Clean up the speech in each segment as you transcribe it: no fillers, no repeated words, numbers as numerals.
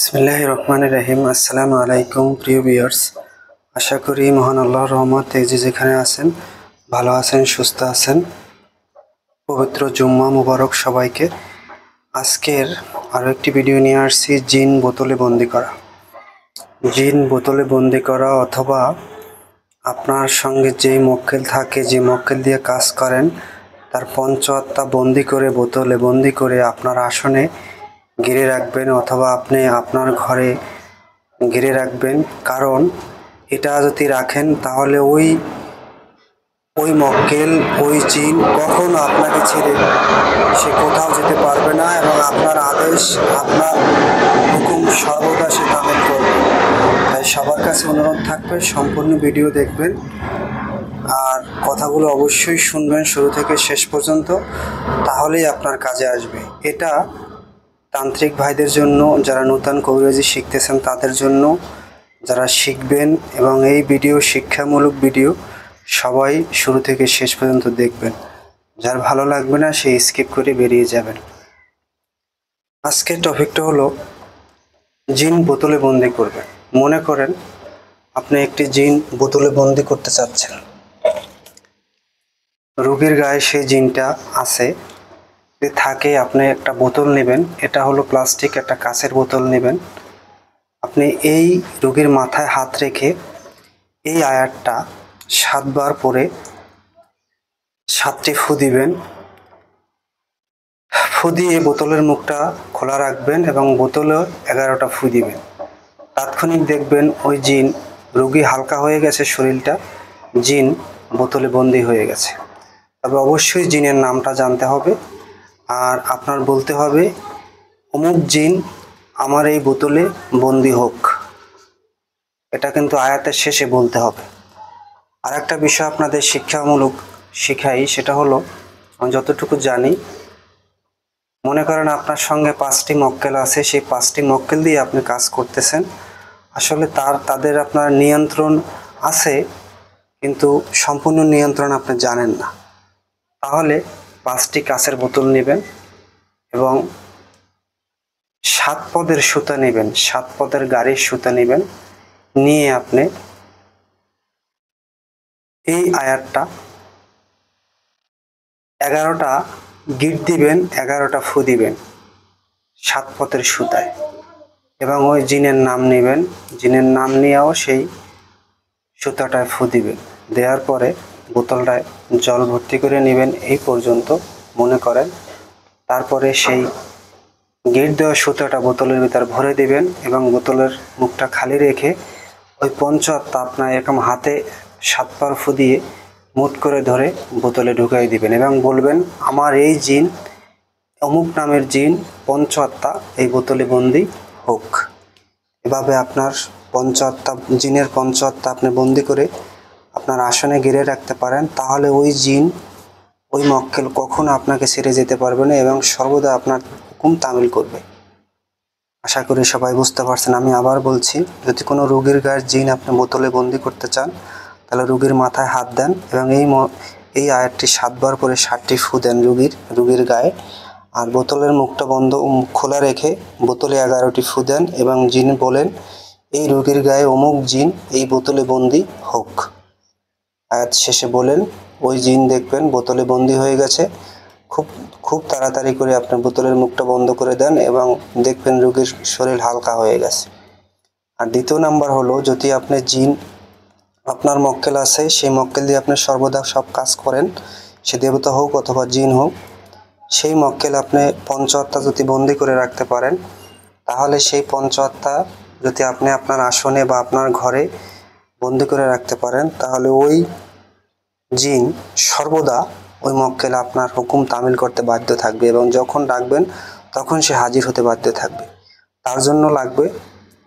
বিসমিল্লাহির রহমানির রহিম। আসসালামু আলাইকুম প্রিয় ভিউয়ার্স, আশা করি মহান আল্লাহর রহমতে যে যেখানে আছেন ভালো আছেন, সুস্থ আছেন। পবিত্র জুম্মা মুবারক সবাইকে। আজকের আরও একটি ভিডিও নিয়ে আসছি, জিন বোতলে বন্দি করা। জিন বোতলে বন্দি করা অথবা আপনার সঙ্গে যেই মক্কেল থাকে, যে মক্কেল দিয়ে কাজ করেন, তার পঞ্চআত্মা বন্দি করে বোতলে বন্দি করে আপনার আসনে ঘিরে রাখবেন অথবা আপনি আপনার ঘরে ঘিরে রাখবেন। কারণ এটা যদি রাখেন তাহলে ওই মক্কেল, ওই জিন কখনো আপনাকে ছেড়ে সে কোথাও যেতে পারবে না এবং আপনার আদেশ, আপনার হুকুম সর্বদা সে তামিল করবে। তাই সবার কাছে অনুরোধ থাকবে সম্পূর্ণ ভিডিও দেখবেন আর কথাগুলো অবশ্যই শুনবেন শুরু থেকে শেষ পর্যন্ত, তাহলেই আপনার কাজে আসবে। এটা তান্ত্রিক ভাইদের জন্য, যারা নূতন কবিরাজি শিখতেছেন তাদের জন্য, যারা শিখবেন, এবং এই ভিডিও শিক্ষামূলক ভিডিও, সবাই শুরু থেকে শেষ পর্যন্ত দেখবেন। যার ভালো লাগবে না সে স্কিপ করে বেরিয়ে যাবেন। আজকের টপিকটা হলো জিন বোতলে বন্দি করবেন। মনে করেন আপনি একটি জিন বোতলে বন্দি করতে চাচ্ছেন, রোগীর গায়ে সেই জিনটা আছে থাকে। আপনি একটা বোতল নেবেন, এটা হলো প্লাস্টিক, একটা কাঁচের বোতল নেবেন। আপনি এই রোগীর মাথায় হাত রেখে এই আয়াতটা 7 বার পরে 7টি ফু দিবেন। ফু দিয়ে বোতলের মুখটা খোলা রাখবেন এবং বোতলে 11টা ফু দিবেন। তাৎক্ষণিক দেখবেন ওই জিন, রোগী হালকা হয়ে গেছে শরীরটা, জিন বোতলে বন্দি হয়ে গেছে। তবে অবশ্যই জিনের নামটা জানতে হবে আর আপনার বলতে হবে, অমুক জিন আমার এই বোতলে বন্দি হোক। এটা কিন্তু আয়াতের শেষে বলতে হবে। আর একটা বিষয় আপনাদের শিক্ষামূলক শিখাই, সেটা হলো, আমি যতটুকু জানি, মনে করেন আপনার সঙ্গে 5টি মক্কেল আছে, সেই 5টি মক্কেল দিয়ে আপনি কাজ করতেছেন। আসলে তাদের আপনার নিয়ন্ত্রণ আছে, কিন্তু সম্পূর্ণ নিয়ন্ত্রণ আপনি জানেন না। তাহলে 5টি কাঁচের বোতল নেবেন এবং 7 পদের সুতা নেবেন, 7 পদের গাড়ির সুতা নেবেন। নিয়ে আপনি এই আয়াতটা 11টা গিট দিবেন, 11টা ফু দিবেন 7 পদের সুতায়, এবং ওই জিনের নাম নেবেন। জিনের নাম নিয়েও সেই সুতাটায় ফু দিবেন। দেওয়ার পরে বোতলটায় জল ভর্তি করে নেবেন এই পর্যন্ত মনে করেন। তারপরে সেই গিট দেওয়া সুতাটা বোতলের ভিতর ভরে দিবেন এবং বোতলের মুখটা খালি রেখে ওই পঞ্চআত্মা আপনার এরকম হাতে 7 বার ফু দিয়ে মুট করে ধরে বোতলে ঢুকাই দিবেন এবং বলবেন, আমার এই জিন, অমুক নামের জিন পঞ্চআত্মা এই বোতলে বন্দি হোক। এভাবে আপনার পঞ্চআত্মা, জিনের পঞ্চআত্মা আপনি বন্দি করে আপনার আসনে ঘিরে রাখতে পারেন। তাহলে ওই জিন, ওই মক্কেল কখনো আপনাকে ছেড়ে যেতে পারবে না এবং সর্বদা আপনার হুকুম তামিল করবে। আশা করি সবাই বুঝতে পারছেন। আমি আবার বলছি, যদি কোনো রোগীর গায়ের জিন আপনি বোতলে বন্দি করতে চান, তাহলে রোগীর মাথায় হাত দেন এবং এই আয়াতটি 7 বার করে 7টি ফু দেন রোগীর গায়ে। আর বোতলের মুখটা খোলা রেখে বোতলে 11টি ফু দেন এবং জিন বলেন, এই রোগীর গায়ে অমুক জিন এই বোতলে বন্দি হোক। আয়াত শেষে বলেন, ওই জিন দেখবেন বোতলে বন্দি হয়ে গেছে। খুব তাড়াতাড়ি করে আপনি বোতলের মুখটা বন্ধ করে দেন এবং দেখবেন রোগীর শরীর হালকা হয়ে গেছে। আর দ্বিতীয় নাম্বার হলো, যদি আপনি জিন, আপনার মক্কেল আছে, সেই মক্কেল দিয়ে আপনি সর্বদা সব কাজ করেন, সে দেবতা হোক অথবা জিন হোক, সেই মক্কেল আপনি পঞ্চআত্মা যদি বন্দি করে রাখতে পারেন, তাহলে সেই পঞ্চআত্মা যদি আপনি আপনার আসনে বা আপনার ঘরে বন্দি করে রাখতে পারেন, তাহলে ওই জিন সর্বদা ওই মক্কেল আপনার হুকুম তামিল করতে বাধ্য থাকবে এবং যখন ডাকবেন তখন সে হাজির হতে বাধ্য থাকবে। তার জন্য লাগবে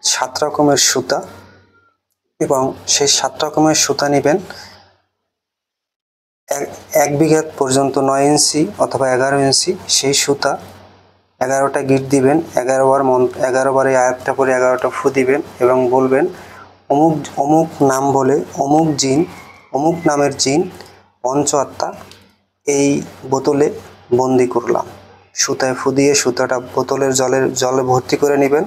7 রকমের সুতা এবং সেই 7 রকমের সুতা নেবেন। 1 বিঘা পর্যন্ত 9 ইঞ্চি অথবা 11 ইঞ্চি সেই সুতা, 11টা গিট দিবেন, 11 বার এই আয়াতটা পরে 11টা ফু দিবেন এবং বলবেন, অমুক অমুক নাম বলে অমুক জিন, অমুক নামের জিন পঞ্চআত্মা এই বোতলে বন্দি করলাম। সুতায় ফু দিয়ে সুতাটা বোতলের জলে ভর্তি করে নেবেন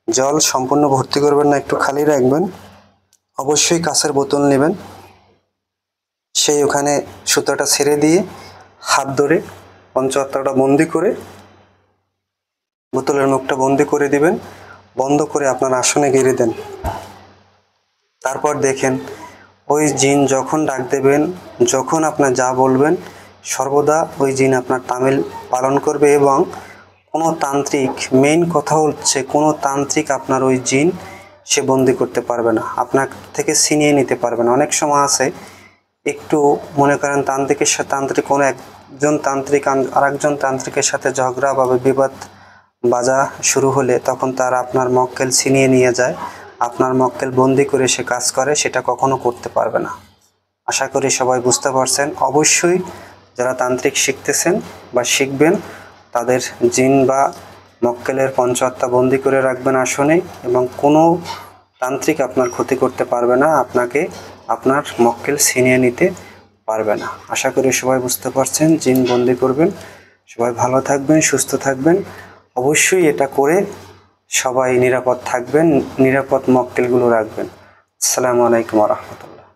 জল সম্পূর্ণ ভর্তি করবেন না, একটু খালি রাখবেন। অবশ্যই কাঁচের বোতল নেবেন, সেই ওখানে সুতাটা ছেড়ে দিয়ে হাত ধরে পঞ্চহত্তরটা বন্দি করে বোতলের মুখটা বন্দি করে দিবেন। বন্ধ করে আপনার আসনে গেড়ে দেন। তারপর দেখেন ওই জিন যখন ডাক দেবেন, যখন আপনার যা বলবেন, সর্বদা ওই জিন আপনার তামিল পালন করবে। এবং কোনো তান্ত্রিক, মেইন কথা হচ্ছে কোনো তান্ত্রিক আপনার ওই জিন সে বন্দি করতে পারবে না, আপনার থেকে ছিনিয়ে নিতে পারবে না। অনেক সময় আছে একটু মনে করেন তান্ত্রিকের সাথে তান্ত্রিক, কোনো একজন তান্ত্রিক আরেকজন তান্ত্রিকের সাথে ঝগড়া বা বিবাদ বাজা শুরু হলে তখন তারা আপনার মক্কেল ছিনিয়ে নিয়ে যায়, আপনার মক্কেল বন্দি করে সে কাজ করে, সেটা কখনো করতে পারবে না। আশা করি সবাই বুঝতে পারছেন। অবশ্যই যারা তান্ত্রিক শিখতেছেন বা শিখবেন তাদের জিন বা মক্কেলের পঞ্চহত্যা বন্দি করে রাখবেন আসনে, এবং কোনো তান্ত্রিক আপনার ক্ষতি করতে পারবে না, আপনাকে আপনার মক্কেল ছিনিয়ে নিতে পারবে না। আশা করি সবাই বুঝতে পারছেন। জিন বন্দি করবেন। সবাই ভালো থাকবেন, সুস্থ থাকবেন। অবশ্যই এটা করে সবাই নিরাপদ থাকবেন, নিরাপদ মক্কেলগুলো রাখবেন। আসসালামু আলাইকুম ওয়া রাহমাতুল্লাহ।